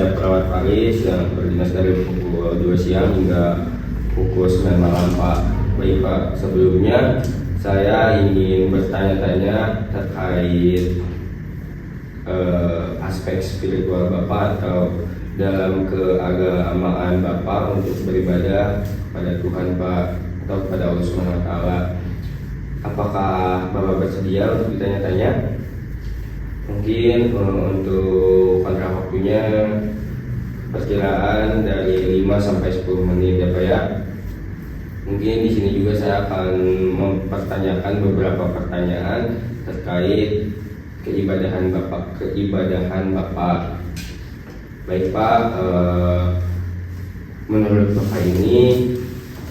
saya perawat Paris yang berdinas dari pukul 2 siang hingga pukul 9 malam Pak. Baik Pak, sebelumnya saya ingin bertanya-tanya terkait aspek spiritual Bapak atau dalam keagamaan Bapak untuk beribadah pada Tuhan Pak atau pada Allah Subhanahu wa Ta'ala. Apakah Bapak bersedia untuk ditanya-tanya? Mungkin untuk kontrak waktunya perkiraan dari 5 sampai 10 menit ya Pak ya. Mungkin di sini juga saya akan mempertanyakan beberapa pertanyaan terkait keibadahan Bapak. Baik Pak, menurut Bapak ini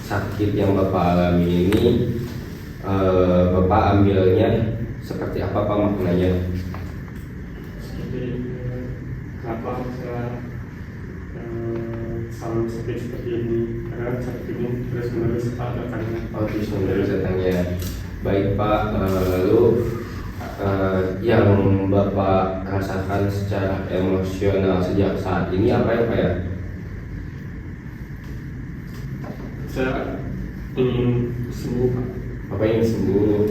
sakit yang Bapak alami ini Bapak ambilnya seperti apa Pak maknanya? Seperti kenapa saya selalu sakit seperti ini, karena sakit ini terus menerus datangnya. Oh, terus menerus datangnya. Baik Pak, lalu yang Bapak rasakan secara emosional sejak saat ini apa ya Pak ya? Saya ingin sembuh Pak. Bapak ingin sembuh.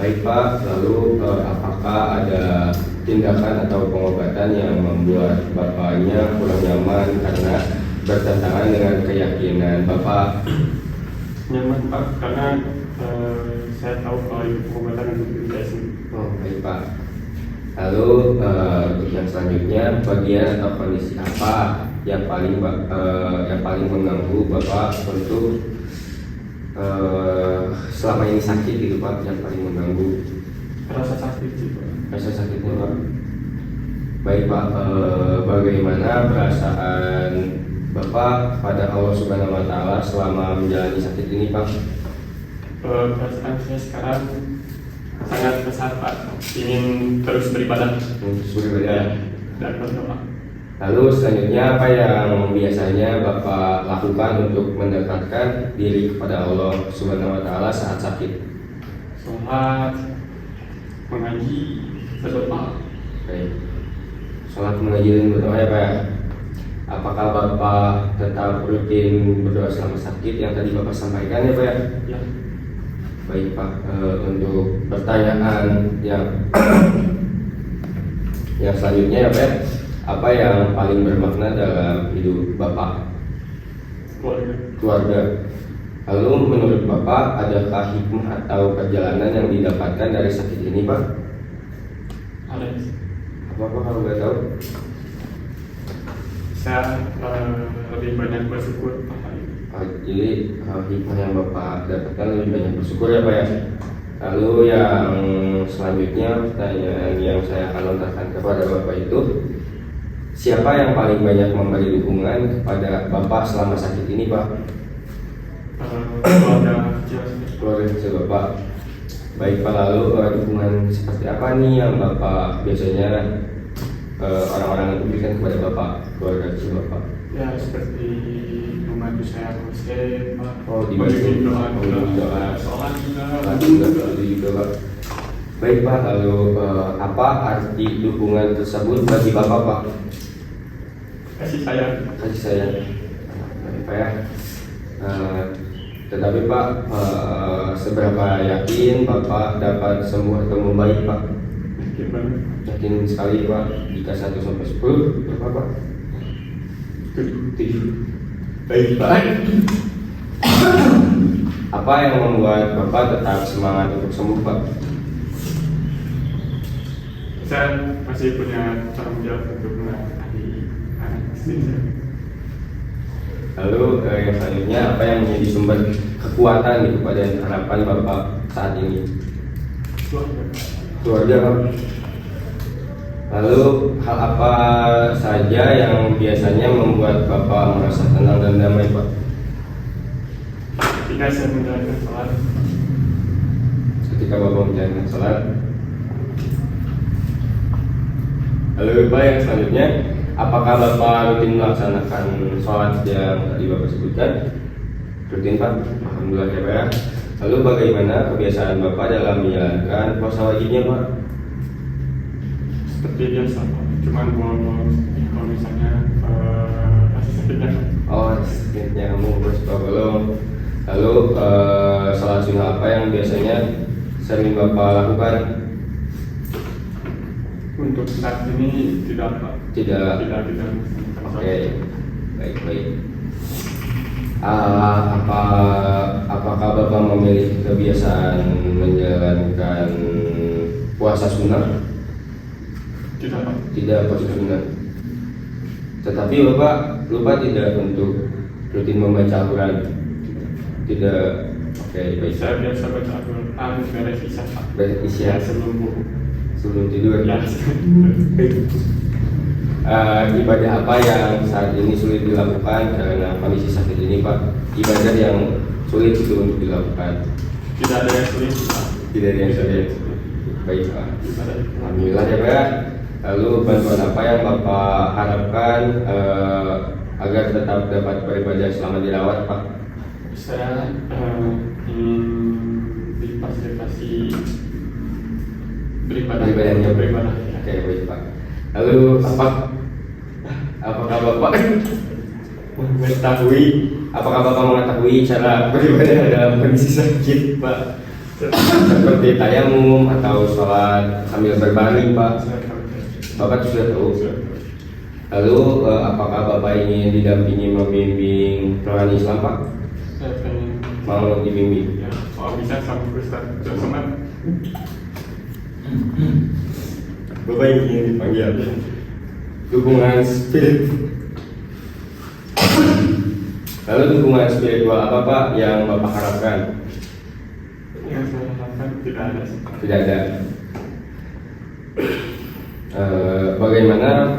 Baik Pak, lalu apakah ada tindakan atau pengobatan yang membuat Bapaknya kurang nyaman karena bertentangan dengan keyakinan Bapak? Nyaman Pak, karena saya tahu kalau itu pengobatan untuk depresi. Oh, baik Pak. Lalu untuk yang selanjutnya, bagian atau kondisi apa yang paling mengganggu Bapak untuk selama ini sakit gitu Pak, yang paling mengganggu? Rasa sakit sih Pak. Rasa sakitnya Pak. Baik Pak, bagaimana perasaan Bapak pada Allah Subhanahu wa Ta'ala selama menjalani sakit ini Pak? Perasaan saya sekarang sangat besar Pak, ingin terus beribadah dan berdoa. Lalu selanjutnya apa yang biasanya Bapak lakukan untuk mendekatkan diri kepada Allah Subhanahu wa Ta'ala saat sakit? Sholat, mengaji, berdoa. Baik. Sholat, mengaji dan berdoa ya Pak ya. Apakah Bapak tetap rutin berdoa selama sakit yang tadi Bapak sampaikan ya Pak ya? Ya. Baik Pak, untuk pertanyaan yang yang selanjutnya ya Pak, apa yang paling bermakna dalam hidup Bapak? Keluarga. Lalu menurut Bapak, adakah hikmah atau perjalanan yang didapatkan dari sakit ini Pak? Ada. Apa Pak kalau nggak tahu? Saya lebih banyak bersyukur Pak. Jadi hikmah yang Bapak dapatkan lebih banyak bersyukur ya Pak ya. Lalu yang selanjutnya pertanyaan yang saya akan lontarkan kepada Bapak itu, siapa yang paling banyak memberi dukungan kepada Bapak selama sakit ini Pak? Keluarga kecil Bapak. Baik Pak, lalu dukungan seperti apa nih yang Bapak biasanya orang-orang itu berikan kepada Bapak, keluarga kecil Bapak? Ya seperti membantu saya muslim Pak. Oh, dibantu doa, sholat juga Pak. Baik Pak, lalu apa arti dukungan tersebut bagi Bapak Pak? Kasih sayang. Kasih sayang. Baik Pak ya. Tetapi Pak, seberapa yakin Bapak dapat sembuh atau membaik Pak? Yakin banget. Yakin sekali Pak. Jika 1 sampai 10 berapa Pak? 7. Baik Pak. Apa yang membuat Bapak tetap semangat untuk sembuh Pak? Saya masih punya tanggung jawab untuk menangani anak istri saya. Lalu yang selanjutnya, apa yang menjadi sumber kekuatan gitu pada harapan Bapak saat ini? Keluarga Pak. Lalu hal apa saja yang biasanya membuat Bapak merasa tenang dan damai Pak? Ketika saya menjalankan sholat. Ketika Bapak menjalankan sholat. Lalu Pak, yang selanjutnya, apakah Bapak rutin melaksanakan sholat yang tadi Bapak sebutkan? Rutin Pak, alhamdulillah ya Pak ya. Lalu bagaimana kebiasaan Bapak dalam menjalankan puasa wajibnya Pak? Seperti biasa Pak, cuman kalau misalnya Lalu salat sunnah apa yang biasanya sering Bapak lakukan? Untuk saat ini tidak Pak. Tidak. Tidak. Oke, baik. Apakah Bapak memiliki kebiasaan menjalankan puasa sunnah? Tidak Pak. Tidak puasa sunnah. Tetapi Bapak lupa tidak untuk rutin membaca Al-Quran? Tidak. Oke, baik. Saya biasa baca Al-Quran beres isya Pak. Beres isya. Sebelum tidur. Ya. Ibadah apa yang saat ini sulit dilakukan karena kondisi sakit ini, Pak? Ibadah yang sulit itu untuk dilakukan? Tidak ada yang sulit Pak. Tidak ada yang sulit. Baik, Pak. Ibadah. Alhamdulillah ya, Pak. Lalu bantuan apa yang Bapak harapkan agar tetap dapat beribadah selama dirawat, Pak? Saya ingin difasilitasi beribadah. Oke, baik, Pak. Lalu apakah Bapak mengetahui cara beribadah dalam kondisi sakit, Pak? Seperti tayamum atau sholat sambil berbaring, Pak? Bapak sudah tahu. Lalu apakah Bapak ingin didampingi membimbing rohani Islam, Pak? Saya pengen Mau dibimbing? ya, kalau bisa sama Ustaz Somad. Bapak ingin dipanggil dukungan spirit. Lalu dukungan spiritual apa, Pak, yang Bapak harapkan? Yang saya harapkan tidak ada sih. Tidak ada. Bagaimana?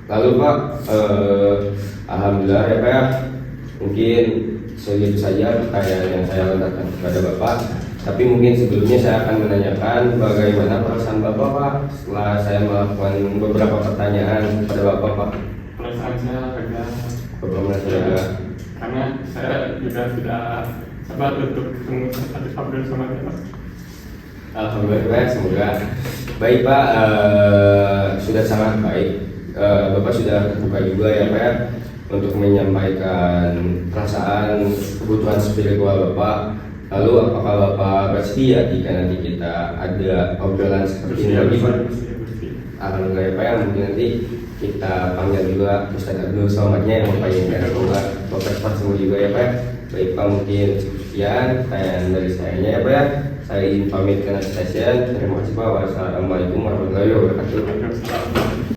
Lalu Pak, alhamdulillah ya Pak ya. Mungkin segitu saja pertanyaan yang saya lontarkan kepada Bapak. Tapi mungkin sebelumnya saya akan menanyakan bagaimana perasaan Bapak, Pak, setelah saya melakukan beberapa pertanyaan kepada Bapak, Pak. Perasaan saya agak Bapak merasa lega? karena saya juga tidak sabar untuk ketemu Ustaz Abdul Somad ya Pak. Alhamdulillah Pak, semoga baik Pak. Sudah sangat baik. Bapak sudah terbuka juga ya Pak ya, untuk menyampaikan perasaan kebutuhan spiritual Bapak. Lalu apakah Bapak bersedia jika nanti kita ada obrolan seperti ini lagi, Pak? Alhamdulillah ya Pak ya, mungkin nanti kita panggil juga Ustaz Abdul Somadnya yang Bapak ingin Bapak semua juga ya Pak ya. Baik Pak, mungkin sekian pertanyaan dari saya ya Pak ya. Saya izin pamit ke next session. Terima kasih Pak. Wassalamualaikum warahmatullahi wabarakatuh.